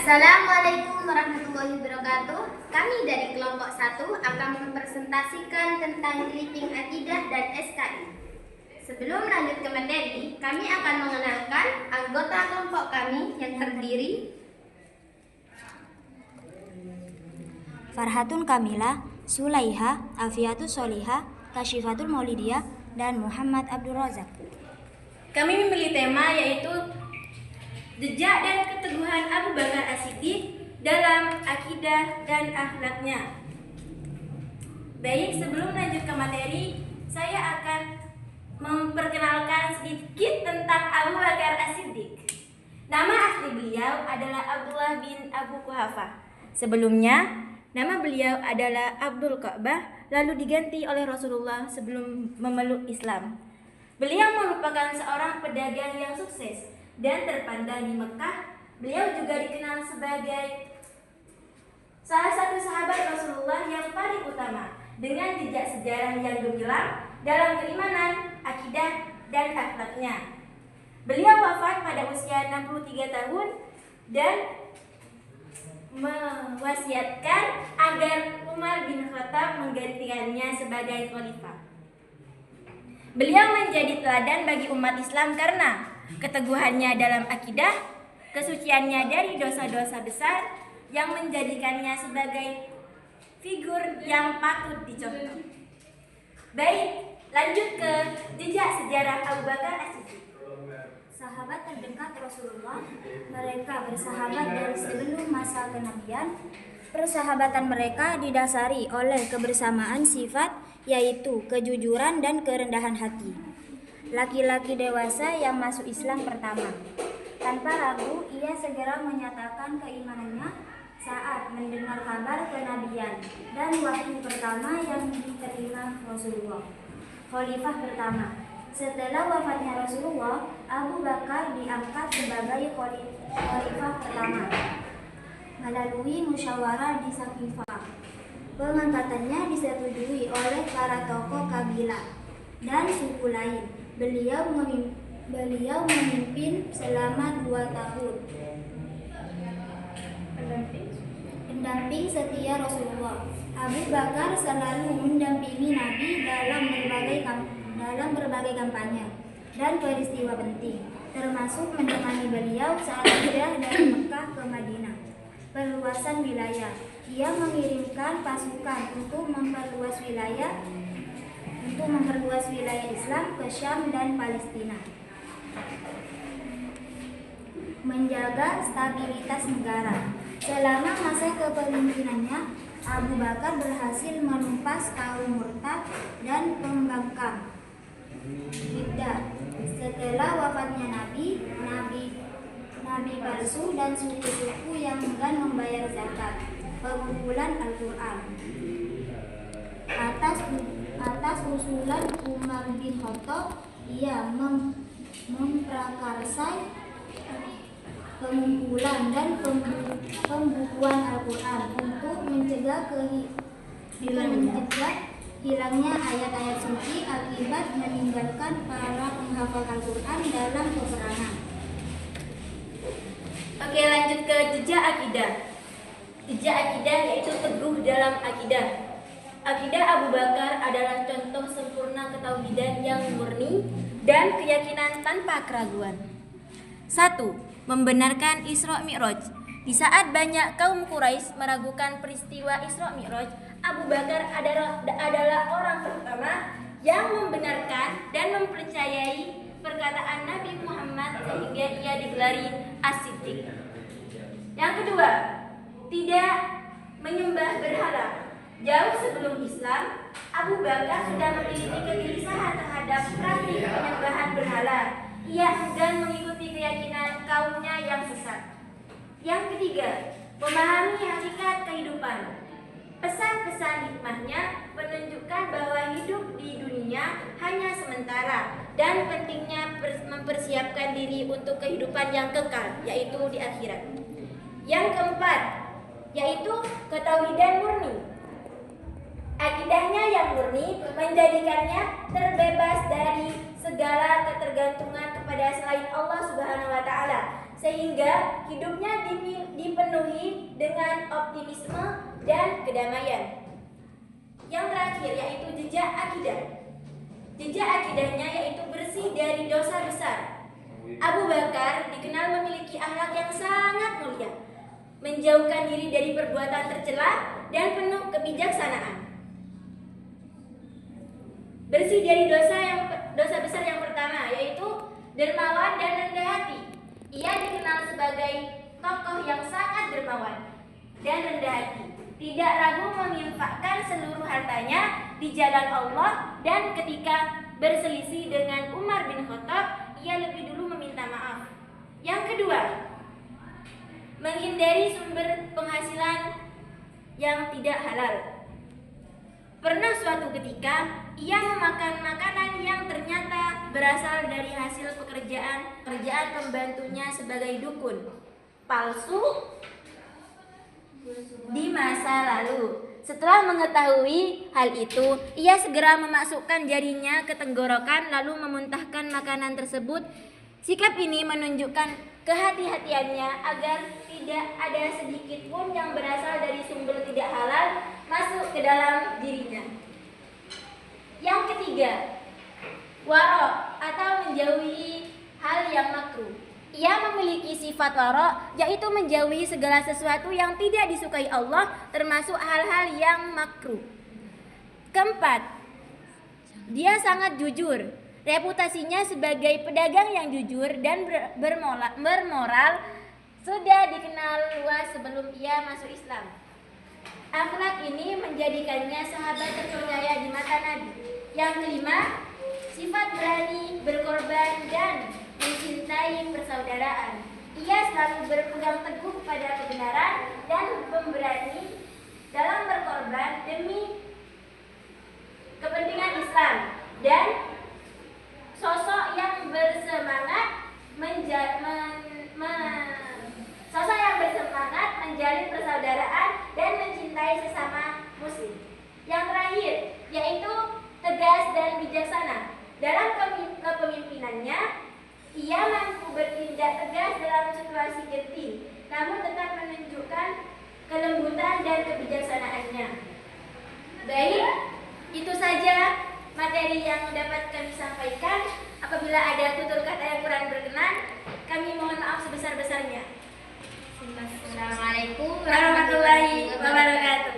Assalamualaikum warahmatullahi wabarakatuh. Kami dari kelompok 1 akan mempresentasikan tentang Clipping Akidah dan SKI. Sebelum lanjut ke materi, kami akan mengenalkan anggota kelompok kami yang terdiri Farhatun Kamila, Sulaiha, Afiatul Solihah, Kasyifatul Maulidiyah, dan Muhammad Abdul Razak. Kami memilih tema yaitu jejak dan keteguhan Abu Bakar As-Siddiq dalam akidah dan akhlaknya. Baik, sebelum lanjut ke materi, saya akan memperkenalkan sedikit tentang Abu Bakar As-Siddiq. Nama asli beliau adalah Abdullah bin Abu Quhafah. Sebelumnya, nama beliau adalah Abdul Ka'bah, lalu diganti oleh Rasulullah sebelum memeluk Islam. Beliau merupakan seorang pedagang yang sukses dan terpandang di Mekah. Beliau juga dikenal sebagai salah satu sahabat Rasulullah yang paling utama dengan jejak sejarah yang gemilang dalam keimanan, akidah, dan akhlaknya. Beliau wafat pada usia 63 tahun dan mewasiatkan agar Umar bin Khattab menggantikannya sebagai khalifah. Beliau menjadi teladan bagi umat Islam karena keteguhannya dalam akidah, kesuciannya dari dosa-dosa besar yang menjadikannya sebagai figur yang patut dicontoh. Baik, lanjut ke jejak sejarah Abu Bakar As-Siddiq. Sahabat terdekat Rasulullah, mereka bersahabat dari sebelum masa kenabian. Persahabatan mereka didasari oleh kebersamaan sifat, yaitu kejujuran dan kerendahan hati. Laki-laki dewasa yang masuk Islam pertama. Tanpa ragu, ia segera menyatakan keimanannya saat mendengar kabar kenabian dan wahyu pertama yang diterima Rasulullah. Khalifah pertama. Setelah wafatnya Rasulullah, Abu Bakar diangkat sebagai khalifah pertama melalui musyawarah di Saqifah. Pengangkatannya disetujui oleh para tokoh kabilah dan suku lain. Beliau memimpin selama 2 tahun. Pendamping setia Rasulullah. Abu Bakar selalu mendampingi Nabi dalam berbagai kampanye dan peristiwa penting, termasuk menemani beliau saat hijrah dari Mekah ke Madinah. Perluasan wilayah. Ia mengirimkan pasukan untuk memperluas wilayah Islam ke Syam dan Palestina. Menjaga stabilitas negara. Selama masa kepemimpinannya, Abu Bakar berhasil menumpas kaum murtad dan pembangkang Riddah. Setelah wafatnya Nabi palsu dan suku-suku yang enggan membayar zakat, pengumpulan Al-Quran. Atas usulan Umar bin Khattab, ia memprakarsai pengumpulan dan pembukuan Al-Quran untuk mencegah hilangnya ayat-ayat suci akibat meninggalkan para penghafal Al-Quran dalam peperangan. Oke, lanjut ke jejak akidah. Jejak akidah yaitu teguh dalam akidah. Akidah Abu Bakar adalah contoh sempurna ketauhidan yang murni dan keyakinan tanpa keraguan. 1. Membenarkan Isra Mi'raj. Di saat banyak kaum Quraisy meragukan peristiwa Isra Mi'raj, Abu Bakar adalah orang pertama yang membenarkan dan mempercayai perkataan Nabi Muhammad sehingga ia digelari As-Siddiq. Yang kedua, tidak menyembah berhala. Jauh sebelum Islam, Abu Bakar sudah memiliki kegelisahan terhadap praktik penyembahan berhala. Ia enggan mengikuti keyakinan kaumnya yang sesat. Yang ketiga, memahami hakikat kehidupan. Pesan-pesan hikmahnya menunjukkan bahwa hidup di dunia hanya sementara dan pentingnya mempersiapkan diri untuk kehidupan yang kekal, yaitu di akhirat. Yang keempat, yaitu ketauhidan murni. Akidahnya yang murni menjadikannya terbebas dari segala ketergantungan kepada selain Allah Subhanahu wa taala. sehingga hidupnya dipenuhi dengan optimisme dan kedamaian. Yang terakhir yaitu jejak akidah. Jejak akidahnya yaitu bersih dari dosa besar. Abu Bakar dikenal memiliki akhlak yang sangat mulia, menjauhkan diri dari perbuatan tercela dan penuh kebijaksanaan. Bersih dari dosa besar yang pertama yaitu dermawan dan rendah hati. Ia dikenal sebagai tokoh yang sangat dermawan dan rendah hati. Tidak ragu menginfakkan seluruh hartanya di jalan Allah, dan ketika berselisih dengan Umar bin Khattab, ia lebih dulu meminta maaf. Yang kedua, menghindari sumber penghasilan yang tidak halal. Pernah suatu ketika ia memakan makanan yang ternyata berasal dari hasil pekerjaan pembantunya sebagai dukun palsu di masa lalu. Setelah mengetahui hal itu, ia segera memasukkan jarinya ke tenggorokan lalu memuntahkan makanan tersebut. Sikap ini menunjukkan kehati-hatiannya agar tidak ada sedikit pun yang berasal dari sumber tidak halal masuk ke dalam dirinya. Yang ketiga, waro' atau menjauhi hal yang makruh. Ia memiliki sifat waro', yaitu menjauhi segala sesuatu yang tidak disukai Allah, termasuk hal-hal yang makruh. Keempat, dia sangat jujur. Reputasinya sebagai pedagang yang jujur dan bermoral sudah dikenal luas sebelum ia masuk Islam. Akhlak ini menjadikannya sahabat terpercaya di mata Nabi. Yang kelima, sifat berani, berkorban, dan mencintai persaudaraan. Ia selalu berpegang teguh pada kebenaran dan pemberani dalam berkorban demi kepentingan Islam, dan sosok yang bersemangat menjalin persaudaraan dan mencintai sesama muslim. Yang terakhir yaitu tegas dan bijaksana. Dalam kepemimpinannya, ia mampu bertindak tegas dalam situasi genting, namun tetap menunjukkan kelembutan dan kebijaksanaannya. Baik, itu saja materi yang dapat kami sampaikan. Apabila ada tutur kata yang kurang berkenan, kami mohon maaf sebesar-besarnya. Assalamualaikum Warahmatullahi wabarakatuh.